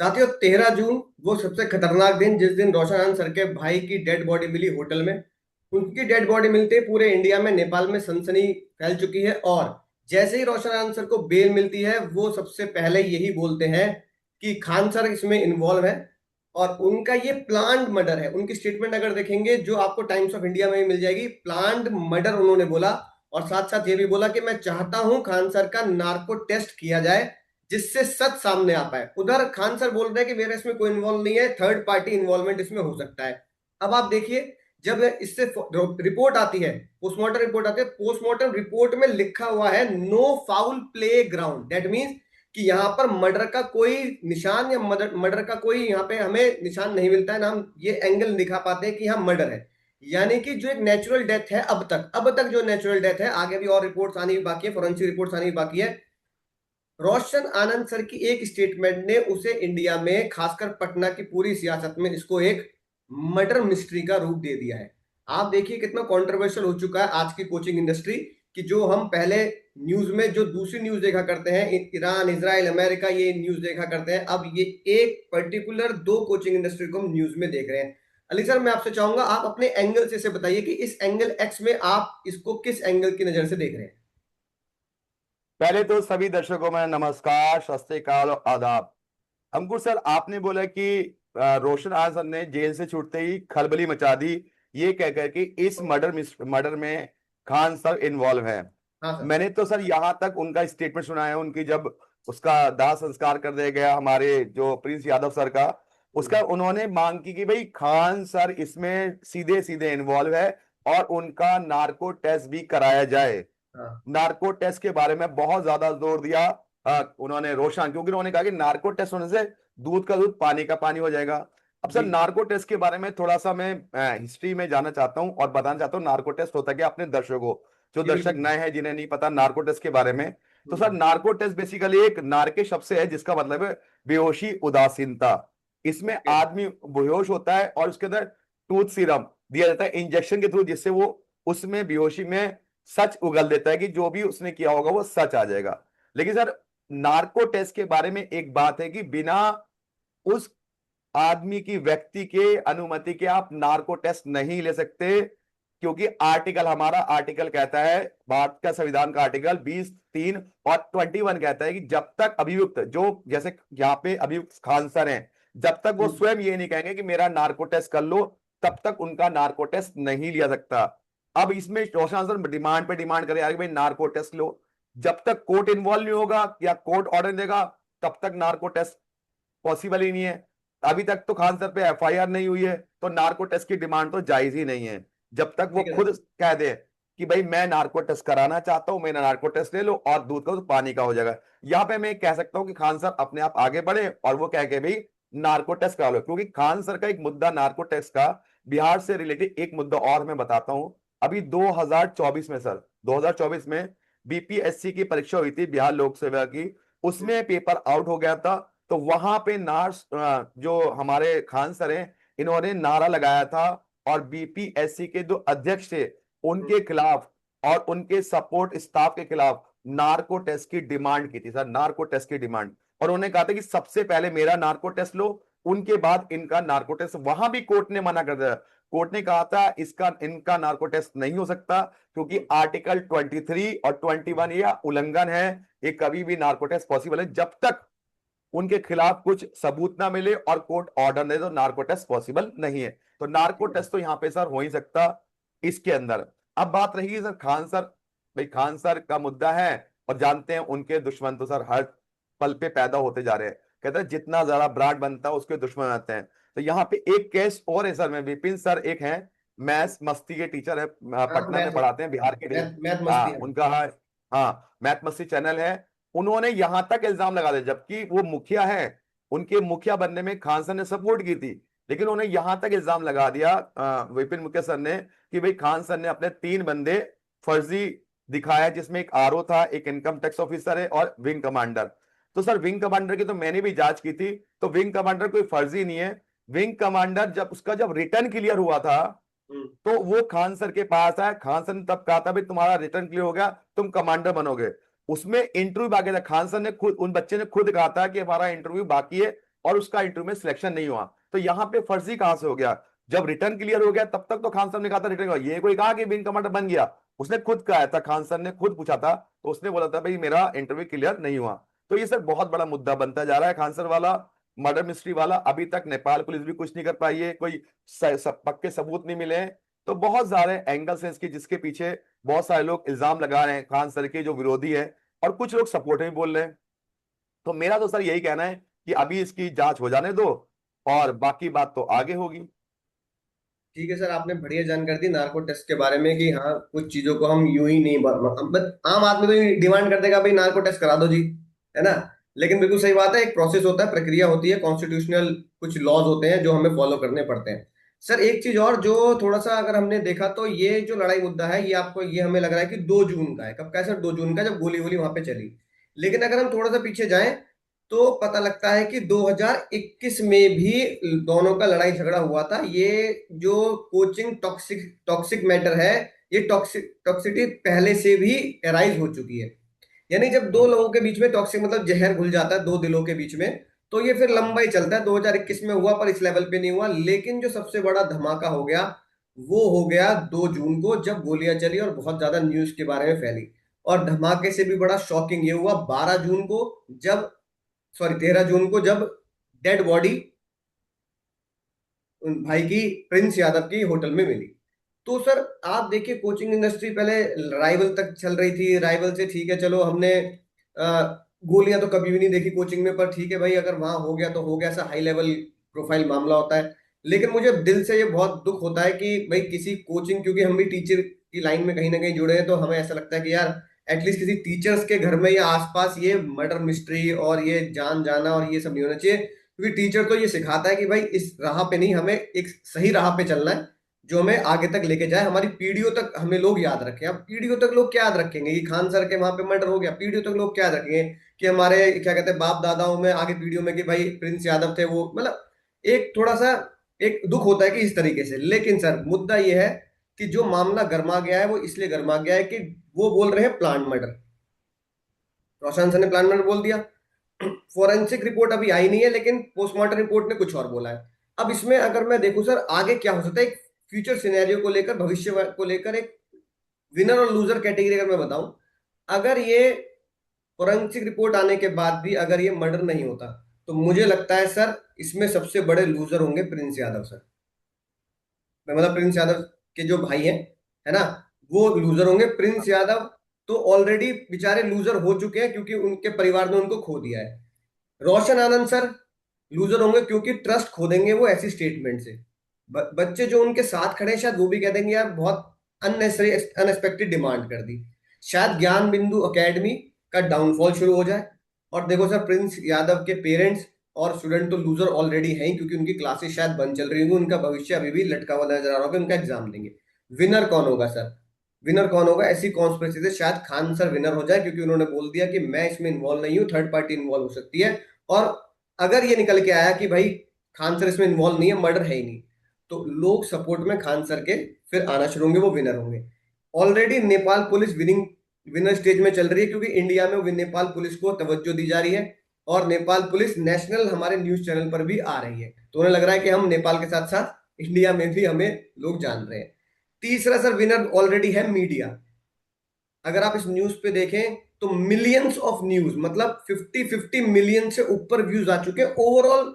साथियों, 13 जून वो सबसे खतरनाक दिन, जिस दिन रोशन आनंद सर के भाई की डेड बॉडी मिली होटल में। उनकी डेड बॉडी मिलते ही पूरे इंडिया में, नेपाल में सनसनी फैल चुकी है। और जैसे ही रोशन आनंद सर को बेल मिलती है, वो सबसे पहले यही बोलते हैं कि खान सर इसमें इन्वॉल्व है और उनका ये प्लान्ड मर्डर है। उनकी स्टेटमेंट अगर देखेंगे, जो आपको टाइम्स ऑफ इंडिया में भी मिल जाएगी, प्लान्ड मर्डर उन्होंने बोला। और साथ साथ ये भी बोला कि मैं चाहता हूं खान सर का नार्को टेस्ट किया जाए, जिससे सच सामने आ पाए। उधर खान सर बोल रहे हैं कि मेरा इसमें कोई इन्वॉल्व नहीं है, थर्ड पार्टी इन्वॉल्वमेंट इसमें हो सकता है। अब आप देखिए, जब इससे रिपोर्ट आती है, पोस्टमार्टम रिपोर्ट आती है, पोस्टमार्टम रिपोर्ट में लिखा हुआ है no foul play ground. That means कि यहां पर मर्डर का कोई निशान या मर्डर का कोई यहाँ पे हमें निशान नहीं मिलता है ना, हम ये एंगल दिखा पाते हैं कि यहाँ मर्डर है। यानी कि जो एक नेचुरल डेथ है, अब तक जो नेचुरल डेथ है, आगे भी और रिपोर्ट्स आनी भी बाकी है, फोरेंसिक रिपोर्ट्स आनी भी बाकी है। रोशन आनंद सर की एक स्टेटमेंट ने उसे इंडिया में, खासकर पटना की पूरी सियासत में, इसको एक मर्डर मिस्ट्री का रूप दे दिया है। आप देखिए कितना कंट्रोवर्शियल हो चुका है आज की कोचिंग इंडस्ट्री, कि जो हम पहले न्यूज में जो दूसरी न्यूज देखा करते हैं, ईरान, इजराइल, अमेरिका, ये न्यूज देखा करते हैं, अब ये एक पर्टिकुलर दो कोचिंग इंडस्ट्री को हम न्यूज में देख रहे हैं। अली सर, मैं आपसे चाहूंगा आप अपने एंगल से इसे बताइए कि इस एंगल एक्स में आप इसको किस एंगल की नजर से देख रहे हैं। पहले तो सभी दर्शकों में नमस्कार, सत श्री अकाल और आदाब। अंकुर सर, आपने बोला कि रोशन आनंद सर ने जेल से छूटते ही खलबली मचा दी, ये कहकर कि इस मर्डर में खान सर इन्वॉल्व है। हाँ सर। मैंने तो सर यहाँ तक उनका स्टेटमेंट सुना है, उनकी जब उसका दाह संस्कार कर दिया गया हमारे जो प्रिंस यादव सर का, उसका उन्होंने मांग की कि भाई खान सर इसमें सीधे सीधे इन्वॉल्व है और उनका नार्को टेस्ट भी कराया जाए। हाँ। नार्को टेस्ट के बारे में बहुत ज्यादा जोर दिया उन्होंने रोशन, क्योंकि उन्होंने कहा कि नार्को टेस्ट होने से दूध का दूध पानी का पानी हो जाएगा। अब सर, जी। नार्को टेस्ट के बारे में थोड़ा सा मैं हिस्ट्री में जानना चाहता हूं और बताना चाहता हूं नार्को टेस्ट होता क्या अपने दर्शकों, जो जी दर्शक बिल्कुल। नए हैं जिन्हें नहीं पता नार्को टेस्ट के बारे में। तो सर, हम्म। नार्को टेस्ट बेसिकली एक नार के शब्द से है, जिसका मतलब है बेहोशी, उदासीनता। इसमें ओके। आदमी बेहोश होता है और उसके अंदर टूथ सीरम दिया जाता है इंजेक्शन के थ्रू, जिससे वो उसमें बेहोशी में सच उगल देता है कि जो भी उसने किया होगा वो सच आ जाएगा। लेकिन सर, नार्को टेस्ट के बारे में एक बात है कि बिना उस आदमी की, व्यक्ति के अनुमति के आप नार्को टेस्ट नहीं ले सकते, क्योंकि हमारा आर्टिकल कहता है, भारत का संविधान का आर्टिकल 20(3) और 21 कहता है कि जब तक अभियुक्त, जो जैसे यहाँ पे अभियुक्त खान सर हैं, जब तक वो स्वयं ये नहीं कहेंगे कि मेरा नार्को टेस्ट कर लो, तब तक उनका नार्को टेस्ट नहीं लिया सकता। अब इसमें रोशन सर डिमांड पे डिमांड करे यार कि भाई नार्को टेस्ट लो, जब तक कोर्ट इन्वॉल्व नहीं होगा या कोर्ट ऑर्डर देगा, तब तक नार्को टेस्ट पॉसिबल ही नहीं है। अभी तक तो खान सर पे एफआईआर नहीं हुई है, तो नार्को टेस्ट की डिमांड तो जायज ही नहीं है। जब तक वो ठीक है खुद सर। कह दे कि भाई मैं नार्को टेस्ट कराना चाहता हूं, मेरा नार्को टेस्ट ले लो और दूध का दूध पानी का हो जाएगा, यहां पे मैं कह सकता हूं कि खान सर अपने आप आगे बढ़े और वो कह के भाई नार्को टेस्ट करा लो। क्योंकि खान सर का एक मुद्दा नार्को टेस्ट का, बिहार से रिलेटेड एक मुद्दा और मैं बताता हूं। अभी 2024 में सर, 2024 में बीपीएससी की परीक्षा हुई थी बिहार लोक सेवा की, उसमें पेपर आउट हो गया था। तो वहां पे नार्स जो हमारे खान सर हैं, इन्होंने नारा लगाया था और बीपीएससी के जो अध्यक्ष थे उनके खिलाफ और उनके सपोर्ट स्टाफ के खिलाफ नार्को टेस्ट की डिमांड की थी सर, नार्को टेस्ट की डिमांड। और उन्होंने कहा था कि सबसे पहले मेरा नार्को टेस्ट लो, उनके बाद इनका नार्को टेस्ट। वहां भी कोर्ट ने मना कर दिया, कोर्ट ने कहा था इसका इनका नार्को टेस्ट नहीं हो सकता, क्योंकि आर्टिकल 23 और 21 यह उल्लंघन है, ये कभी भी नार्को टेस्ट पॉसिबल है जब तक उनके खिलाफ कुछ सबूत ना मिले और कोर्ट ऑर्डर दे, तो नार्को टेस्ट पॉसिबल नहीं है। तो नार्को टेस्ट तो यहां पे सर हो ही सकता इसके अंदर। अब बात रही सर खान सर, भाई खान सर का मुद्दा है और जानते हैं उनके दुश्मन तो सर हर पल पे पैदा होते जा रहे हैं। कहते हैं जितना ज्यादा ब्रांड बनता है उसके दुश्मन आते हैं। तो यहाँ पे एक केस और है सर, में विपिन सर एक हैं, मैथ्स मस्ती के टीचर है, हाँ, पटना में मैथ पढ़ाते हैं बिहार के लिए। मैथ मैथ मस्ती हाँ है। उनका, हाँ मैथ मस्ती चैनल है। उन्होंने यहां तक इल्जाम लगा दिया, जबकि वो मुखिया है, उनके मुखिया बनने में खान सर ने सपोर्ट की थी, लेकिन उन्होंने यहां तक इल्जाम लगा दिया विपिन मुखिया सर ने कि भाई खान सर ने अपने 3 बंदे फर्जी दिखाया, जिसमें एक आरओ था, एक इनकम टैक्स ऑफिसर है और विंग कमांडर। तो सर विंग कमांडर की तो मैंने भी जांच की थी, तो विंग कमांडर कोई फर्जी नहीं है। विंग कमांडर जब रिटर्न क्लियर हुआ था, हम्म। तो वो खान सर के पास आया, खान सर ने तब कहा था भाई तुम्हारा रिटर्न क्लियर हो गया, तुम कमांडर बनोगे। उसमें इंटरव्यू बाकी था, खान सर ने खुद, उन बच्चे ने खुद कहा था कि हमारा इंटरव्यू बाकी है, और उसका इंटरव्यू में सिलेक्शन नहीं हुआ, तो यहाँ पे फर्जी कहां से हो गया? जब रिटर्न क्लियर हो गया तब तक तो खान साहब ने कहा था रिटर्न, ये कोई कहा कि विंग कमांडर बन गया? उसने खुद कहा था, खान सर ने खुद पूछा था, तो उसने बोला था भाई मेरा इंटरव्यू क्लियर नहीं हुआ। तो ये सर बहुत बड़ा मुद्दा बनता जा रहा है, खान सर वाला, मर्डर मिस्ट्री वाला। अभी तक नेपाल पुलिस भी कुछ नहीं कर पाई है, कोई पक्के सबूत नहीं मिले हैं। तो बहुत सारे एंगल्स हैं इसके, जिसके पीछे बहुत सारे लोग इल्जाम लगा रहे हैं खान सर के, जो विरोधी है, और कुछ लोग सपोर्ट में बोल रहे हैं। तो मेरा तो सर यही कहना है कि अभी इसकी जांच हो जाने दो, और बाकी बात तो आगे होगी। ठीक है सर, आपने बढ़िया जानकारी दी नार्को टेस्ट के बारे में कि हाँ कुछ चीजों को हम यूं ही नहीं बस आम आदमी तो डिमांड कर देगा भाई नार्को टेस्ट करा दो जी, है ना। लेकिन बिल्कुल सही बात है, एक प्रोसेस होता है, प्रक्रिया होती है, कॉन्स्टिट्यूशनल कुछ लॉज होते हैं जो हमें फॉलो करने पड़ते हैं। सर एक चीज और जो थोड़ा सा अगर हमने देखा तो ये जो लड़ाई मुद्दा है ये आपको ये हमें लग रहा है कि 2 जून का है। कब का है सर? 2 जून का, जब गोली वोली वहां पे चली। लेकिन अगर हम थोड़ा सा पीछे जाएं तो पता लगता है कि 2021 में भी दोनों का लड़ाई झगड़ा हुआ था। ये जो कोचिंग टॉक्सिक टॉक्सिक मैटर है, ये टॉक्सिटी पहले से भी एराइज हो चुकी है। यानी जब दो लोगों के बीच में टॉक्सिक मतलब जहर घुल जाता है दो दिलों के बीच में, तो ये फिर लंबा ही चलता है। 2021 में हुआ पर इस लेवल पे नहीं हुआ। लेकिन जो सबसे बड़ा धमाका हो गया वो हो गया 2 जून को, जब गोलियां चली और बहुत ज्यादा न्यूज के बारे में फैली। और धमाके से भी बड़ा शॉकिंग ये हुआ 12 जून को, जब सॉरी 13 जून को, जब डेड बॉडी उन भाई की, प्रिंस यादव की होटल में मिली। तो सर आप देखिए, कोचिंग इंडस्ट्री पहले राइवल तक चल रही थी, राइवल से ठीक है चलो हमने गोलियां तो कभी भी नहीं देखी कोचिंग में, पर ठीक है भाई अगर वहां हो गया तो हो गया, ऐसा हाई लेवल प्रोफाइल मामला होता है। लेकिन मुझे दिल से ये बहुत दुख होता है कि भाई किसी कोचिंग, क्योंकि हम भी टीचर की लाइन में कहीं ना कहीं जुड़े हैं, तो हमें ऐसा लगता है कि यार एटलीस्ट किसी टीचर्स के घर में या आसपास ये मर्डर मिस्ट्री और ये जान जाना और ये सब नहीं होना चाहिए। क्योंकि टीचर तो ये सिखाता है कि भाई इस राह पे नहीं, हमें एक सही राह पे चलना है जो हमें आगे तक लेके जाए, हमारी पीढ़ियों तक हमें लोग याद रखें। अब पीढ़ियों तक लोग क्या याद रखेंगे कि खान सर के वहां पे मर्डर हो गया, पीढ़ियों तक लोग क्या याद रखेंगे कि हमारे क्या कहते हैं बाप दादाओं में आगे पीढ़ियों में कि भाई प्रिंस यादव थे वो, मतलब एक थोड़ा सा एक दुख होता है कि इस तरीके से। लेकिन सर मुद्दा ये है कि जो मामला गर्मा गया है वो इसलिए गर्मा गया है कि वो बोल रहे हैं प्लान मर्डर। रोशन सर ने प्लान मर्डर बोल दिया। फोरेंसिक रिपोर्ट अभी आई नहीं है, लेकिन पोस्टमार्टम रिपोर्ट ने कुछ और बोला है। अब इसमें अगर मैं देखूं सर आगे क्या हो सकता है, एक फ्यूचर सिनेरियो को लेकर, भविष्य को लेकर, एक विनर और लूजर कैटेगरी अगर मैं बताऊं, अगर ये फोरेंसिक रिपोर्ट आने के बाद भी अगर ये मर्डर नहीं होता, तो मुझे लगता है सर इसमें सबसे बड़े लूजर होंगे प्रिंस यादव सर। मैं मतलब प्रिंस यादव के जो भाई हैं, है ना, वो लूजर होंगे। प्रिंस यादव तो ऑलरेडी बेचारे लूजर हो चुके हैं क्योंकि उनके परिवार ने उनको खो दिया है। रोशन आनंद सर लूजर होंगे क्योंकि ट्रस्ट खो देंगे वो ऐसी स्टेटमेंट से। बच्चे जो उनके साथ खड़े हैं शायद वो भी कह देंगे यार बहुत अननेसेसरी अनएक्सपेक्टेड डिमांड कर दी। शायद ज्ञान बिंदु एकेडमी का डाउनफॉल शुरू हो जाए। और देखो सर प्रिंस यादव के पेरेंट्स और स्टूडेंट तो लूजर ऑलरेडी हैं ही, क्योंकि उनकी क्लासेस शायद बंद चल रही होंगी, उनका भविष्य अभी भी लटका हुआ नजर आ रहा होगा, उनका एग्जाम देंगे। विनर कौन होगा सर? विनर कौन होगा? ऐसी कॉन्स्पिरेसी से शायद खान सर विनर हो जाए, क्योंकि उन्होंने बोल दिया कि मैं इसमें इन्वॉल्व नहीं हूं, थर्ड पार्टी इन्वॉल्व हो सकती है। और अगर ये निकल के आया कि भाई खान सर इसमें इन्वॉल्व नहीं है, मर्डर है ही नहीं, तो लोग सपोर्ट में खान सर के फिर आना शुरू होंगे, वो विनर होंगे। Already Nepal police winner stage में चल रही है, क्योंकि इंडिया में नेपाल पुलिस को तवज्जो दी जा रही है और नेपाल पुलिस नेशनल हमारे न्यूज चैनल पर भी आ रही है। तो उन्हें लग रहा है कि हम नेपाल के साथ साथ इंडिया में भी हमें लोग जान रहे हैं। तीसरा सर विनर ऑलरेडी है मीडिया। अगर आप इस न्यूज पे देखें तो मिलियंस ऑफ न्यूज, मतलब 50-50 मिलियन से ऊपर व्यूज आ चुके हैं ओवरऑल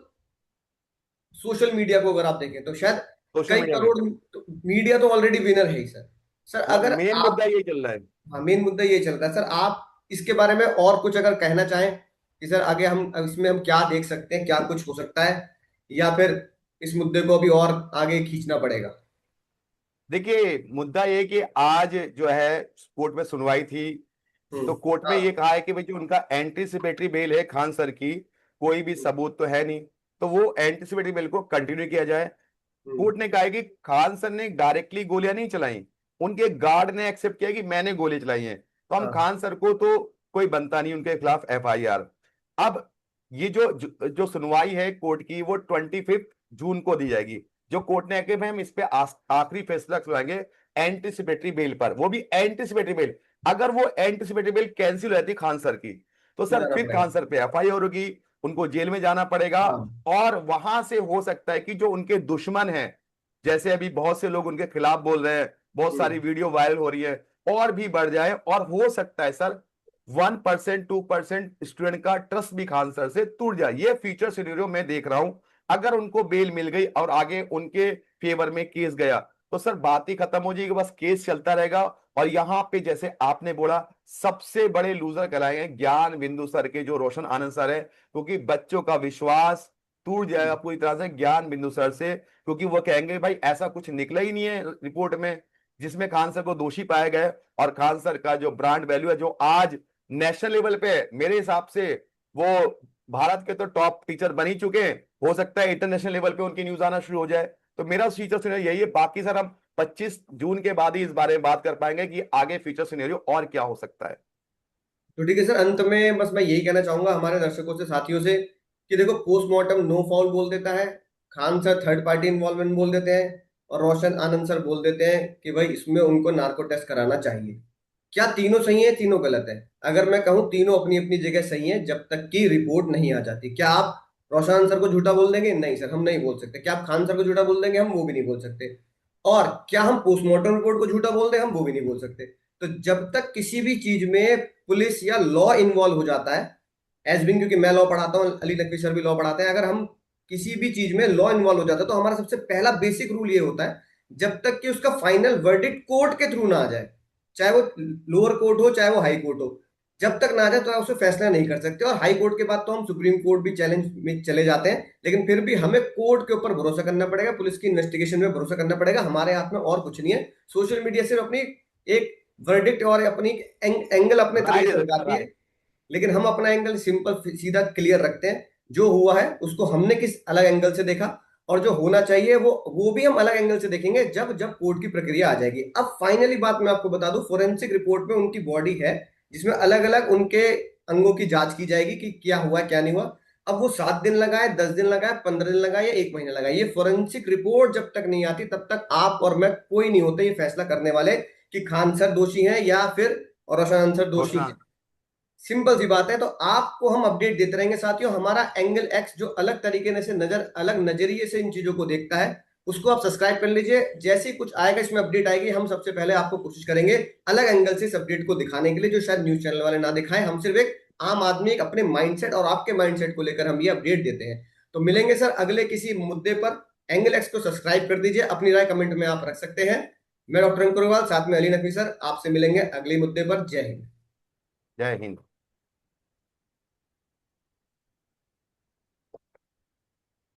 सोशल मीडिया को। अगर आप देखें तो शायद सोशल कई मीडिया में करोड़, तो मीडिया तो ऑलरेडी विनर है ही सर। सर अगर मेन आप, मुद्दा ये चल रहा है। हाँ मेन मुद्दा ये चल रहा है सर, आप इसके बारे में और कुछ अगर कहना चाहें कि सर आगे हम इसमें हम क्या देख सकते हैं, क्या कुछ हो सकता है, या फिर इस मुद्दे को अभी और आगे खींचना पड़ेगा? देखिए, मुद्दा ये कि आज जो है कोर्ट में सुनवाई थी, तो कोर्ट में ये हाँ। कहा है कि भाई जो उनका एंटीसिपेटरी बेल है खान सर की, कोई भी सबूत तो है नहीं, तो वो एंटीसिपेटरी बेल को कंटिन्यू किया जाए। हम्म। कोर्ट ने कहा है कि खान सर ने डायरेक्टली गोलियां नहीं चलाई, उनके गार्ड ने एक्सेप्ट किया कि मैंने गोली चलाई है, तो हम हाँ। खान सर को तो कोई बनता नहीं उनके खिलाफ एफआईआर। अब ये जो सुनवाई है कोर्ट की, वो 25 जून को दी जाएगी। जो कोर्ट ने कहा कि हम इस पे आखिरी फैसला सुनाएंगे एंटीसिपेटरी बेल पर, वो भी एंटीसिपेटरी बेल। अगर वो एंटीसिपेटरी बेल कैंसिल हो जाती खान सर की, तो सर जाना फिर पड़ेगा। खान सर पे एफआईआर होगी, उनको जेल में जाना पड़ेगा। हाँ। और वहां से हो सकता है कि जो उनके दुश्मन हैं, जैसे अभी बहुत से लोग उनके खिलाफ बोल रहे हैं, बहुत सारी हम्म। वीडियो वायरल हो रही है, और भी बढ़ जाए। और हो सकता है सर 1% 2% स्टूडेंट का ट्रस्ट भी खान सर से टूट जाए। ये फ्यूचर सिनेरियो मैं देख रहा हूं। अगर उनको बेल मिल गई और आगे उनके फेवर में केस गया, तो सर बात ही खत्म हो जाएगी, बस केस चलता रहेगा। और यहाँ पे जैसे आपने बोला, सबसे बड़े लूजर कहलाएंगे ज्ञान बिंदु सर के, जो रोशन आनंद सर है, क्योंकि बच्चों का विश्वास टूट जाएगा पूरी तरह से ज्ञान बिंदु सर से। क्योंकि वो कहेंगे भाई ऐसा कुछ निकला ही नहीं है रिपोर्ट में जिसमें खान सर को दोषी पाया गया है। और खान सर का जो ब्रांड वैल्यू है, जो आज नेशनल लेवल पे है, मेरे हिसाब से वो भारत के तो टॉप टीचर बन ही चुके हैं, हो सकता है इंटरनेशनल लेवल पे उनकी न्यूज आना शुरू हो जाए। तो मेरा फीचर सिनेरियो यही है। बाकी सर हम 25 जून के बाद ही इस बारे में बात कर पाएंगे कि आगे फ्यूचर सिनेरियो और क्या हो सकता है। तो ठीक है सर, अंत में बस मैं यही कहना चाहूंगा हमारे दर्शकों से, साथियों से, कि देखो पोस्टमार्टम नो फाउल बोल देता है, Khan sir third party involvement बोल देते हैं, और रोशन आनंद सर बोल देते हैं कि भाई इसमें उनको नार्को टेस्ट कराना चाहिए। क्या तीनों सही है, तीनों गलत है? अगर मैं कहूं तीनों अपनी अपनी जगह सही है, जब तक कि रिपोर्ट नहीं आ जाती। क्या आप रोशन सर को झूठा बोल देंगे? नहीं सर, हम नहीं बोल सकते। क्या आप खान सर को झूठा बोल देंगे? हम वो भी नहीं बोल सकते। और क्या हम पोस्टमार्टम रिपोर्ट को झूठा बोल दें? हम वो भी नहीं बोल सकते। तो जब तक किसी भी चीज में पुलिस या लॉ इन्वॉल्व हो जाता है, एज बिन, क्योंकि मैं लॉ पढ़ाता हूं, अली नकवी सर भी लॉ पढ़ाते हैं, अगर हम किसी भी चीज में लॉ इन्वॉल्व हो जाता है तो हमारा सबसे पहला बेसिक रूल ये होता है, जब तक कि उसका फाइनल वर्डिक्ट कोर्ट के थ्रू ना आ जाए, चाहे वो लोअर कोर्ट हो चाहे वो हाई कोर्ट हो, जब तक ना आ जाए तो आप उसे फैसला नहीं कर सकते। और हाई कोर्ट के बाद तो हम सुप्रीम कोर्ट भी चैलेंज में चले जाते हैं, लेकिन फिर भी हमें कोर्ट के ऊपर भरोसा करना पड़ेगा, पुलिस की इन्वेस्टिगेशन में भरोसा करना पड़ेगा। हमारे हाथ में और कुछ नहीं है। सोशल मीडिया सिर्फ अपनी एक वर्डिक्ट और अपनी एंगल अपने राइट तरीके से सर, दिखाती है, राइट। लेकिन हम अपना एंगल सिंपल सीधा क्लियर रखते हैं। जो हुआ है उसको हमने किस अलग एंगल से देखा, और जो होना चाहिए वो भी हम अलग एंगल से देखेंगे जब जब कोर्ट की प्रक्रिया आ जाएगी। अब फाइनली बात मैं आपको बता दूं, फोरेंसिक रिपोर्ट में उनकी बॉडी है जिसमें अलग अलग उनके अंगों की जांच की जाएगी कि क्या हुआ क्या नहीं हुआ। अब वो 7 दिन लगाए, 10 दिन लगाए, 15 दिन लगाए या 1 महीना लगाए, ये फोरेंसिक रिपोर्ट जब तक नहीं आती तब तक आप और मैं कोई नहीं होते ये फैसला करने वाले कि खान सर दोषी हैं या फिर रोशन सर दोषी हैं। रोशन। सिंपल सी बात है। तो आपको हम अपडेट देते रहेंगे साथियों। हमारा एंगल एक्स जो अलग तरीके से अलग नजरिए से इन चीजों को देखता है, उसको आप सब्सक्राइब कर लीजिए। जैसे ही कुछ आएगा, इसमें अपडेट आएगी, हम सबसे पहले आपको कोशिश करेंगे अलग एंगल से इस अपडेट को दिखाने के लिए, जो शायद न्यूज चैनल वाले ना दिखाएं। हम सिर्फ एक आम आदमी, एक अपने माइंडसेट और आपके माइंडसेट को लेकर हम ये अपडेट देते हैं। तो मिलेंगे सर अगले किसी मुद्दे पर। एंगल एक्स को सब्सक्राइब कर दीजिए, अपनी राय कमेंट में आप रख सकते हैं। मैं डॉक्टर अंकुरवाल, साथ में अली नकवी सर, आपसे मिलेंगे अगले मुद्दे पर। जय हिंद। जय हिंद।